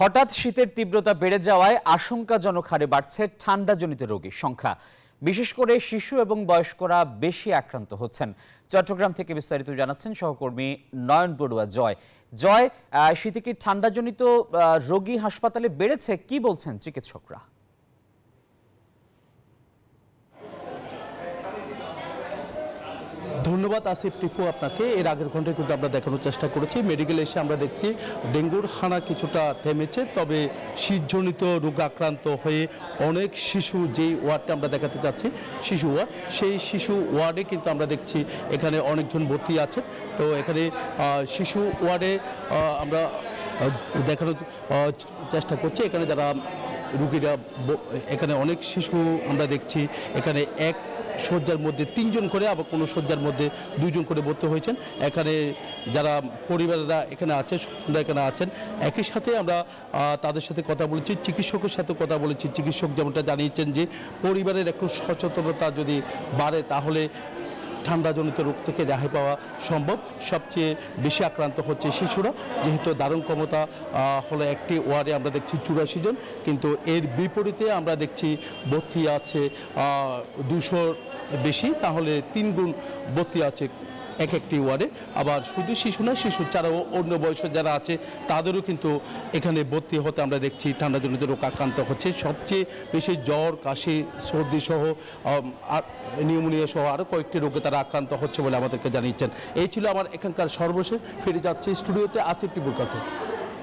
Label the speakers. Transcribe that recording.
Speaker 1: হঠাৎ শীতের তীব্রতা বেড়ে যাওয়ায় আশঙ্কাজনক হারে বাড়ছে ঠান্ডাজনিত রোগীর সংখ্যা। বিশেষ করে শিশু এবং বয়স্করা বেশি আক্রান্ত হচ্ছেন। চট্টগ্রাম থেকে বিস্তারিত জানাচ্ছেন সহকর্মী নয়ন বড়ুয়া। জয়, শীতে কি ঠান্ডাজনিত রোগী হাসপাতালে বেড়েছে, কি বলছেন চিকিৎসকরা?
Speaker 2: ধন্যবাদ আসিফ টিপু আপনাকে। এর আগের ঘন্টায় কিন্তু আমরা দেখানোর চেষ্টা করেছি, মেডিকেলে এসে আমরা দেখছি ডেঙ্গুর হানা কিছুটা থেমেছে, তবে শীতজনিত রোগ আক্রান্ত হয়ে অনেক শিশু, যেই ওয়ার্ডটা আমরা দেখাতে চাচ্ছি শিশু ওয়ার্ড, সেই শিশু ওয়ার্ডে কিন্তু আমরা দেখছি এখানে অনেকজন ভর্তি আছেন। তো এখানে শিশু ওয়ার্ডে আমরা দেখানোর চেষ্টা করছি এখানে যারা রুগীরা, এখানে অনেক শিশু আমরা দেখছি এখানে এক শয্যার মধ্যে 3 জন করে, আবার কোনো শয্যার মধ্যে 2 জন করে ভর্তি হয়েছেন। এখানে যারা পরিবারেরা এখানে আছে, এখানে আছেন, একই সাথে আমরা তাদের সাথে কথা বলেছি, চিকিৎসকের সাথে কথা বলেছি। চিকিৎসক যেমনটা জানিয়েছেন যে পরিবারের একটু সচেতনতা যদি বাড়ে তাহলে ঠান্ডাজনিত রোগ থেকে রেহাই পাওয়া সম্ভব। সবচেয়ে বেশি আক্রান্ত হচ্ছে শিশুরা, যেহেতু ধারণ ক্ষমতা হলো একটি ওয়ার্ডে আমরা দেখছি 84 জন, কিন্তু এর বিপরীতে আমরা দেখছি ভর্তি আছে 200 বেশি, তাহলে 3 গুণ ভর্তি আছে একটি ওয়ার্ডে। আবার শুধু শিশু না, শিশু ছাড়াও অন্য বয়সের যারা আছে তাদেরও কিন্তু এখানে ভর্তি হতে আমরা দেখছি ঠান্ডাজনিত রোগ আক্রান্ত হচ্ছে। সবচেয়ে বেশি জ্বর, কাশি, সর্দি সহ নিউমোনিয়া সহ আরও কয়েকটি রোগে তারা আক্রান্ত হচ্ছে বলে আমাদেরকে জানিয়েছেন। এই ছিল আমার এখানকার সর্বশেষ। ফিরে যাচ্ছি স্টুডিওতে আসিফ টিপুর কাছে।